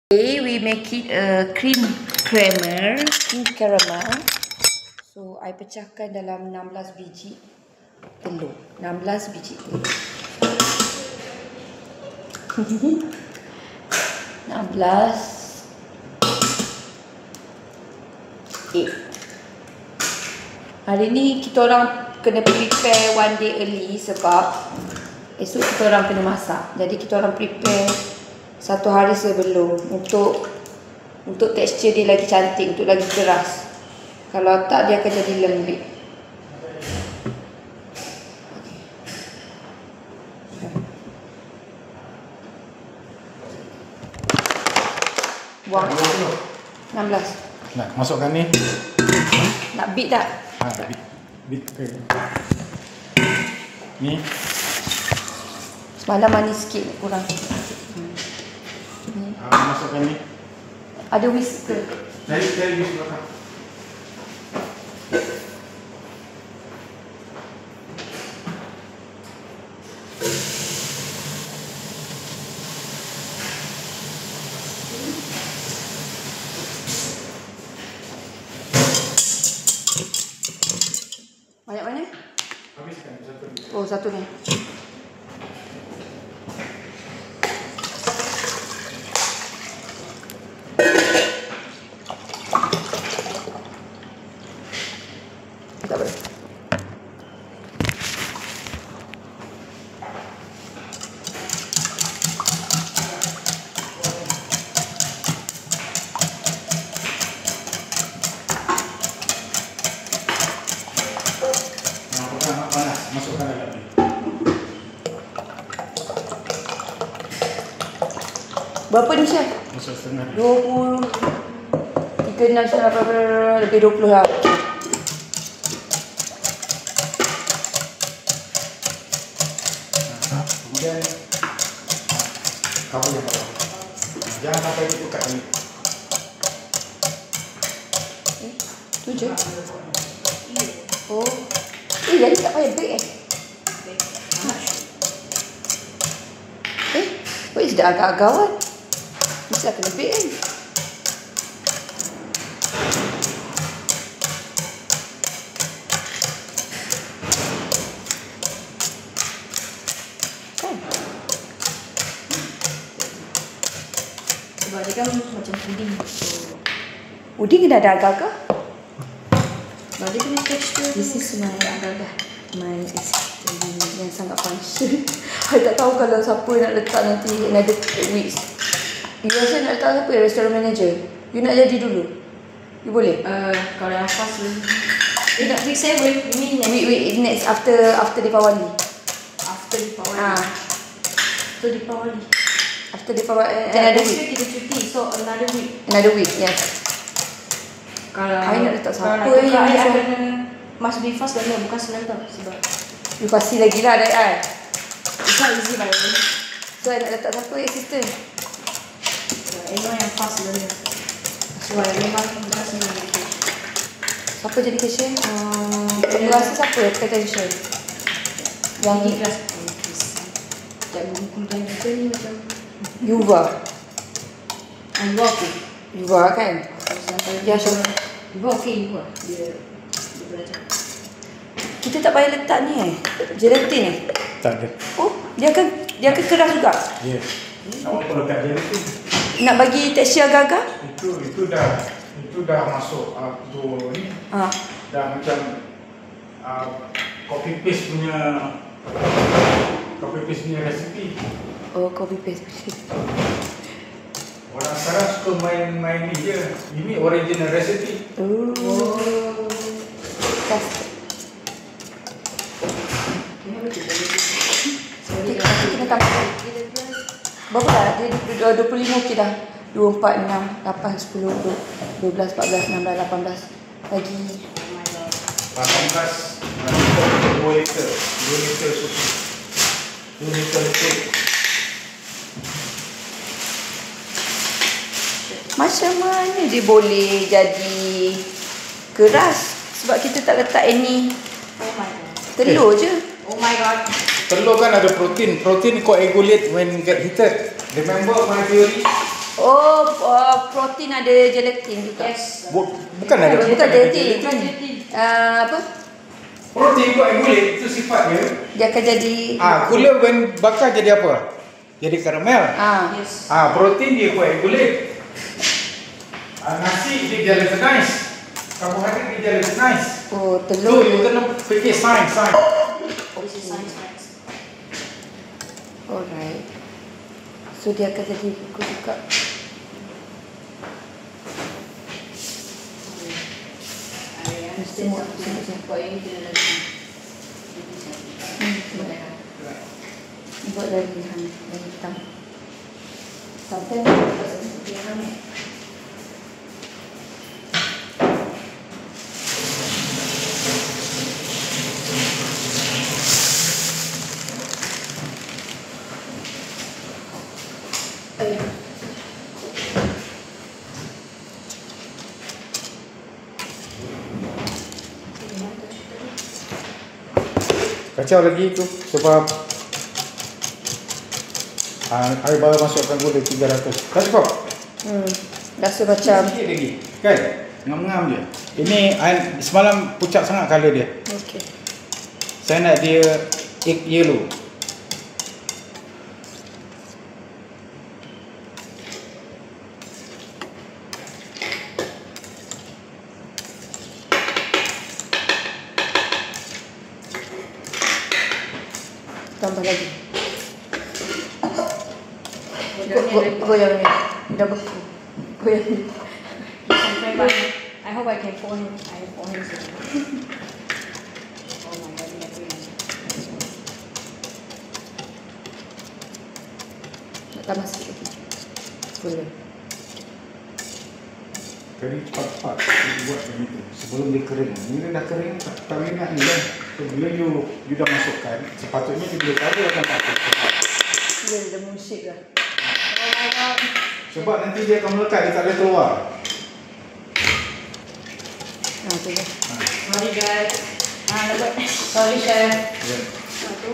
Today we make it a cream caramel. So I pecahkan dalam 16 biji telur. 16 biji telur. 16 Hari ni kita orang kena prepare one day early sebab esok kita orang kena masak. Jadi kita orang prepare satu hari sebelum untuk tekstur dia lagi cantik, untuk lagi keras. Kalau tak dia akan jadi lembik. Buang 16. Nak masukkan ni. Nak beat tak? Beat ke. Ni. Semalam manis sikit kurang. Masukkan ni. Ada whisker. Cari whisker belakang. Banyak mana? Habiskan satu ni. Oh, satu ni. Tak boleh. Masukkan dalam ni. Berapa ni, Chef? Masuk setengah. 20 36 9 lebih 20 lah. Kemudian cover yang bawah. Jangan sampai dia buka ni. Tu je. Oh. Jadi tak payah bake Wait, sudah agak-agak kan? Mesti akan lebih kan? Sebab dia kan macam puding. Puding kena ada agak-agak? Sebab dia punya texture. This is my agak-agak. My assistant yang sangat function. I tak tahu kalau siapa nak letak nanti another weeks. You rasa nak letak siapa? Restaurant manager? You nak jadi dulu? You boleh? Kalau yang fast ni. Nak week 7. Week next after Deepawali. After Deepawali. After Deepawali. Another week. Kita cuti. So another week. Yes. Kalau I nak letak siapa yang yang I kena must be fast dan bukan senang tau. Sebab you pasti lagi lah dari I. it's not easy by the way. So I nak letak siapa assistant? Memang yang fast dan sebab memang bukan senang. Siapa jadi cashier? You rasa siapa attention? Yang Ini kelas cikgu kumpulan kita ni macam Yuva. Yuva okey. Yuva kan? Dia Yuva okey Yuva. Dia belajar. Kita tak payah letak ni gelatin Tak ada. Oh, dia akan keras juga. Ya. Awak perlu letak gelatin. Nak bagi tekstur agak-agak? Itu dah masuk tu ni. Dah macam copy paste punya resipi. Oh, copy paste. Orang sekarang suka main ni je. Ini original recipe. Oh. Kita tambah. Berapa dah? Dia 25 okey dah. 2, 4, 6, 8, 10, 12, 14, 16, 18 lagi 18 2 liter susu 2 liter lebih. macam mana dia boleh jadi keras sebab kita tak letak any Oh my god. telur je. Oh my god. Telur kan ada protein. Protein coagulate when get heated. Remember my theory? Protein ada gelatin juga. Yes. Bukan ada. Bukan gelatin. Apa? Protein buat gulai itu sifat dia. Dia akan jadi Gula when bakar jadi apa? Jadi karamel. Yes. Protein dia kuat gulai. Nasi dia jadi nice. Karbohidrat dia jadi nice. Oh, So telur. you kena fikir sains. This is science facts. Alright. So dia akan jadi aku suka. Semua buat yang itu lagi. Buat dari hitam. Sampai dia hamil. Kacau lagi tu sebab air baru masukkan gula 300. Tak cukup? Rasa macam Sikit lagi. Kan? Ngam-ngam dia. Ini semalam pucat sangat colour dia. okey. Saya nak dia egg yellow. Tambah lagi. Goyang ni. Dah beku. Goyang ni. I hope I can pour him. I pour him soon. Oh my god, that's really nice. Nak tambah sikit lagi. Gula. Jadi cepat-cepat you buat macam itu sebelum dia kering. Bila dah kering tak ingat ni kan. So, bila you dah masukkan, sepatutnya dia boleh tahu akan tak cepat. Dia dah musik dah. Oh my god. Sebab nanti dia akan melekat, dia tak boleh keluar. Tu dah. Sorry guys. Sorry chef.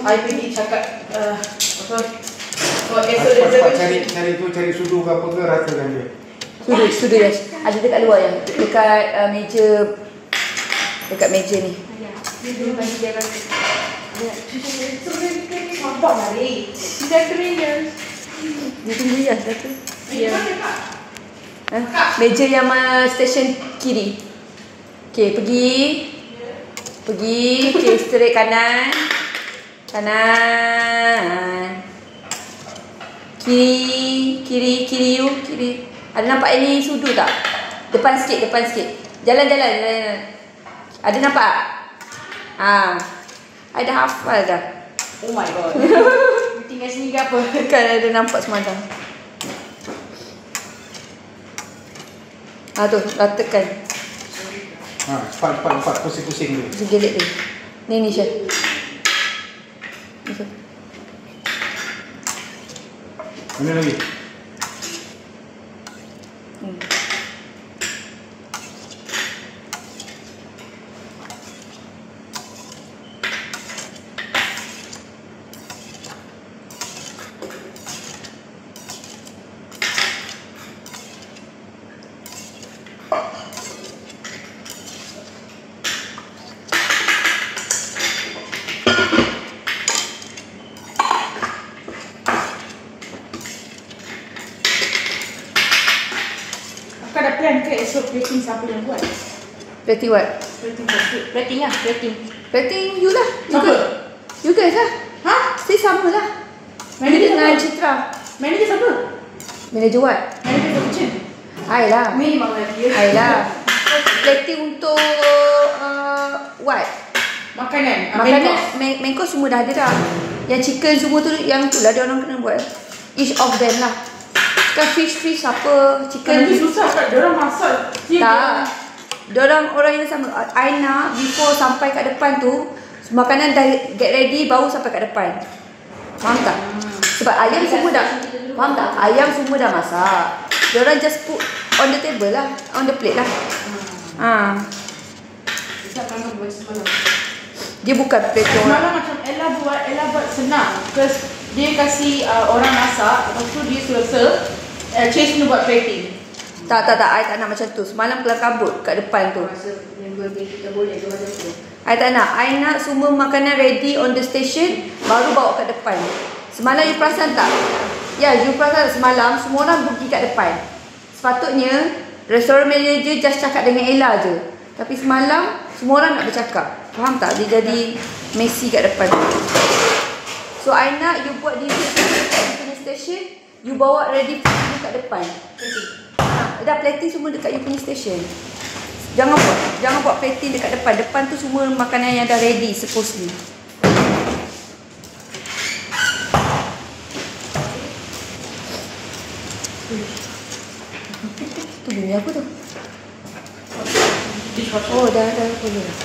I pergi cakap apa? Oh, esok Cepat-cepat cari sudu ke apa ke, ratakan dia. Sudah ya. Ada dekat luar ya. Dekat meja. Dekat meja ni. Dia bagi dia rasa. Sabar lah Ray. Dah kering guys. Dia tunggu ya. Dah tu. Ya. Meja yang stesen kiri. Okey, pergi. Okey, straight kanan. Kanan. Kiri you. Kiri. Ada nampak ini sudu tak? Depan sikit. Jalan. Ada nampak? I dah hafal dah. Oh my god. You tinggal sini ke apa? Kan ada nampak semalam. Tu, ratakan. Cepat, pusing-pusing dulu. Segelit dia. Ni Syah. Mana lagi? Kau ada plan ke esok plating siapa yang buat? Plating what? Plating lah, plating. Plating you lah. Siapa? You guys lah. Ha? Saya sama lah. Manager dengan siapa? Citra. Manager siapa? Manager what? Manager the kitchen. I lah. Memang lah dia. I lah. Plating untuk what? Makanan. Makanan main course semua dah ada dah. Yang chicken semua tu, yang tu lah dia orang kena buat. Each of them lah. Kan fish apa, chicken. Nanti susah kat diorang masak. Tak. Diorang orang yang sama. Aina before sampai kat depan tu, makanan dah get ready baru sampai kat depan. Faham tak? Sebab ayam semua dah, faham tak? Ayam semua dah masak. Diorang just put on the table lah, on the plate lah. Bisa kan buat semalam. Dia bukan plate orang. Semalam macam Ella buat senang. Because dia kasih orang masak, lepas tu dia suruh serve. Chase ni buat plating. Tak, I tak nak macam tu. Semalam kelam kabut kat depan tu. Masa member kita boleh tu macam tu. I tak nak. I nak semua makanan ready on the station, baru bawa kat depan. Semalam you perasan tak? Ya, you perasan tak semalam semua orang pergi kat depan. Sepatutnya restoran manager just cakap dengan Ella je. Tapi semalam semua orang nak bercakap. Faham tak? Dia jadi messy kat depan. So I nak you buat diri kat punya station, you bawa ready food semua kat depan. Dah plating semua dekat you punya station. Jangan buat plating dekat depan. Depan tu semua makanan yang dah ready supposedly. Tu bunyi apa tu? Oh, dah boleh dah.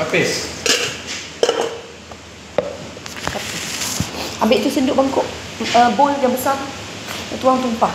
Kapis. Ambil tu senduk bangkok bowl yang besar. Tuang tumpah.